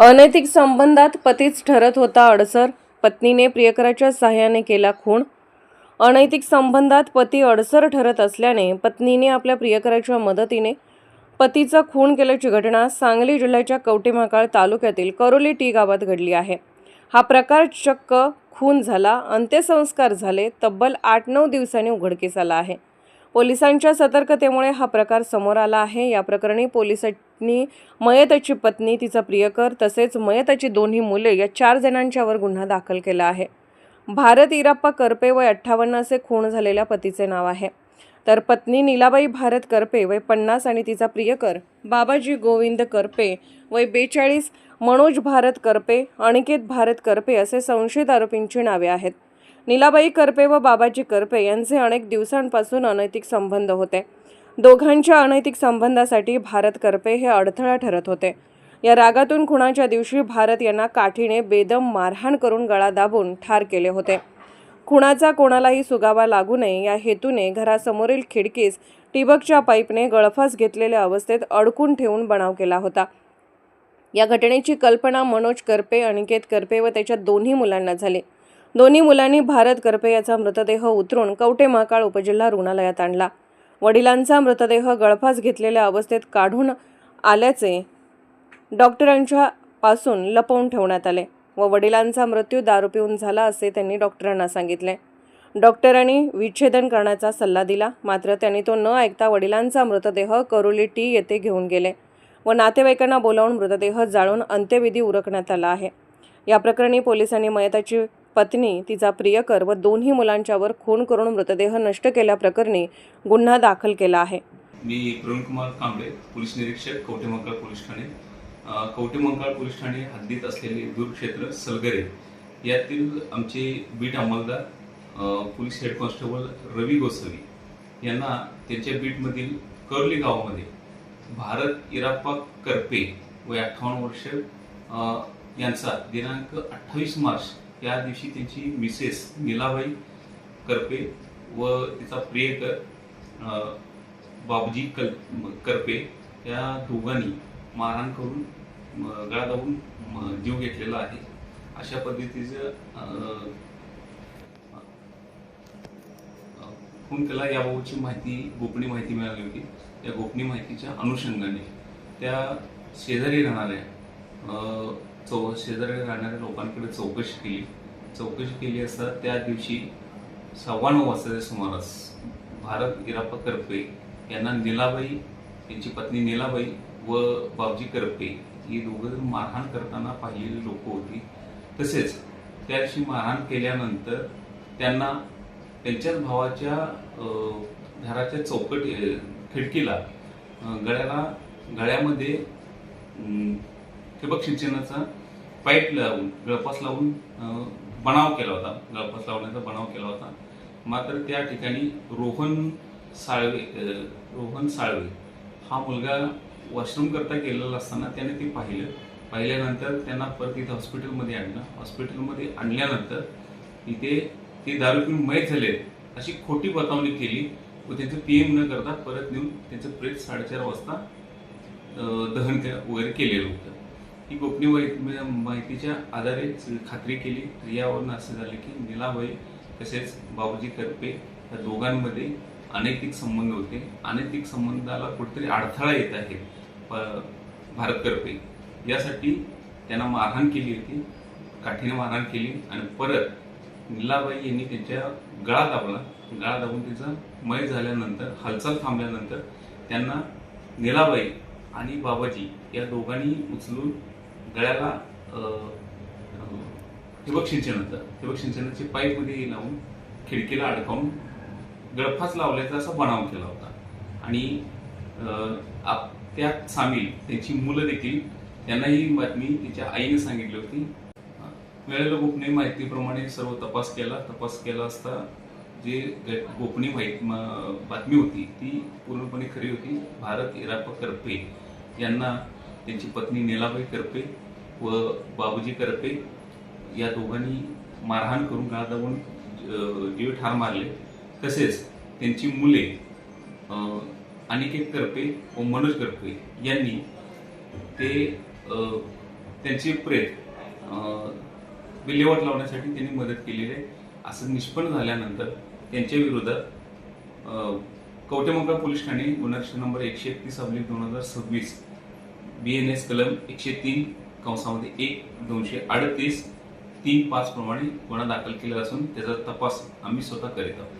अनैतिक संबंधात पतीच ठरत होता अडसर, पत्नीने प्रियकराच्या साहाय्याने केला खून। अनैतिक संबंधात पती अडसर ठरत असल्याने पत्नीने आपल्या प्रियकराच्या मदतीने पतीचा खून केल्याची घटना सांगली जिल्ह्याच्या कवठेमहांकाळ तालुक्यातील करोली टी गावात घडली आहे। हा प्रकार चक्क खून झाला, अंत्यसंस्कार झाले, तब्बल 8-9 दिवसांनी उघडकीस आला आहे। पोलिसांच्या सतर्कतेमुळे हा प्रकार समोर आला आहे। या प्रकरणी पोलिसांनी मयताची पत्नी, तिचा प्रियकर तसेच मयताची दोन्ही मुले या 4 जणांच्यावर गुन्हा दाखल केला आहे। भारत इराप्पा करपे वय 58 असे खून झालेल्या पतीचे नाव आहे, तर पत्नी नीलाबाई भारत करपे वय 50 आणि तिचा प्रियकर बाबाजी गोविंद करपे वय 42, मनोज भारत करपे, अनिकेत भारत करपे असे संशयित आरोपींची नावे आहेत। नीलाबाई करपे व बाबाजी करपे यांचे अनेक दिवसांपासून अनैतिक संबंध होते। दोघांच्या अनैतिक संबंधासाठी भारत करपे हे अडथळा ठरत होते। या रागातून खुनाच्या दिवशी भारत यांना काठीने बेदम मारहाण करून गळा दाबून ठार केले होते। खुनाचा कोणालाही सुगावा लागू नये या हेतूने घरासमोरील खिडकीस ठिबकच्या पाईपने गळफास घेतलेल्या अवस्थेत अडकून ठेवून बनाव केला होता। या घटनेची कल्पना मनोज करपे, अनिकेत करपे व त्याच्या दोन्ही मुलांना झाली। दोन्ही मुलांनी भारत करपे याचा मृतदेह उतरून कवठेमहांकाळ उपजिल्हा रुग्णालयात आणला। वडिलांचा मृतदेह गळफास घेतलेल्या अवस्थेत काढून आल्याचे डॉक्टरांच्या पासून लपवून ठेवण्यात आले व वडिलांचा मृत्यू दारू पिऊन झाला असे त्यांनी डॉक्टरांना सांगितले। डॉक्टरांनी विच्छेदन करण्याचा सल्ला दिला, मात्र त्यांनी तो न ऐकता वडिलांचा मृतदेह करोली टी येथे घेऊन गेले व नातेवाईकांना बोलावून मृतदेह जाळून अंत्यविधी उरकण्यात आला आहे। या प्रकरणी पोलिसांनी मयताची पत्नी, तिचा प्रियकर व दोन्ही मुलांच्यावर खून करून मृतदेह नष्ट केल्याप्रकरणी गुन्हा दाखल केला आहे। मी प्रवीण कुमार कांबळे, पोलीस निरीक्षक, कवठेमहांकाळ पोलीस ठाणे। कवठेमहांकाळ पोलीस ठाणे हद्दीत असलेले दूर क्षेत्र सलगरे यातील आमचे बीट अंमलदार पोलीस हेड कॉन्स्टेबल रवी गोसावी यांना त्यांच्या बीटमधील कर्ली गावामध्ये भारत इराप्पा करपे व 58 वर्ष यांचा दिनांक 28 मार्च या दिवशी त्यांची मिसेस नीलाबाई करपे व तिचा प्रियकर बाबाजी करपे या दोघांनी मारहाण करून गळा दाबून जीव घेतलेला आहे। अशा पद्धतीचं खून केला याबाबतची माहिती, गोपनीय माहिती मिळाली होती। त्या गोपनीय माहितीच्या अनुषंगाने त्या शेजारी राहणाऱ्या लोकांकडे चौकशी केली असता त्या दिवशी 9:15 वाजताच्या सुमारास भारत इराप्पा करपे यांना नीलाबाई, त्यांची पत्नी नीलाबाई व बाबाजी करपे ही दोघं मारहाण करताना पाहिलेली लोक होती। तसेच त्या दिवशी मारहाण केल्यानंतर त्यांना त्यांच्याच भावाच्या घराच्या खिडकीला गळ्यामध्ये ठिबक सिंचनाचा पाईप लावून गळफास लावून बनाव केला होता, गळफास लावण्याचा बनाव केला होता। मात्र त्या ठिकाणी रोहन साळवे हा मुलगा वॉशरूम करता गेलेला असताना त्याने ते पाहिल्यानंतर त्यांना परत इथे हॉस्पिटलमध्ये आणलं। हॉस्पिटलमध्ये आणल्यानंतर इथे ते दारू पिऊन मयत झाले अशी खोटी बतावणी केली व त्यांचं पीएम न करता परत नेऊन त्यांचं प्रेत 4:30 वाजता दहन वगैरे केलेलं होतं। ही गोपनीय माहितीच्या आधारे खात्री केली। यावरून असं झालं की नीलाबाई तसेच बाबाजी करपे या दोघांमध्ये अनैतिक संबंध होते। अनैतिक संबंधाला कुठेतरी अडथळा येत आहे भारत करपे यासाठी त्यांना मारहाण केली होती, काठीने मारहाण केली आणि परत नीलाबाई यांनी त्यांच्या गळा दाबून तिचा मय झाल्यानंतर, हालचाल थांबल्यानंतर त्यांना नीलाबाई आणि बाबाजी या दोघांनी उचलून गळ्याला ठिबक सिंचनाची पाईपमध्ये लावून खिडकीला अडकावून गळफास लावल्याचा असा बनाव केला होता। आणि त्यात सामील त्यांची मुलं देखील, त्यांना ही बातमी तिच्या आईने सांगितली होती। मिळालेल्या गोपनीय माहितीप्रमाणे सर्व तपास केला असता जे गोपनीय बातमी होती ती पूर्णपणे खरी होती। भारत इराप्पा करपे यांना त्यांची पत्नी नीलाबाई करपे व बाबाजी करपे या दोघांनी मारहाण करून गळा दाबून जीव ठार मारले। तसेच त्यांची मुले अनिकेत करपे व मनोज करपे यांनी ते त्यांची प्रेत विल्हेवाट लावण्यासाठी त्यांनी मदत केलेली आहे असं निष्पन्न झाल्यानंतर त्यांच्या विरोधात कवठेमंकाळ पोलीस ठाणे गुन्हा नंबर 131/2026 BNS कलम 103(1) 238 3-5 प्रमाणे गुन्हा दाखल केला असून त्याचा तपास आम्ही स्वतः करीत आहोत.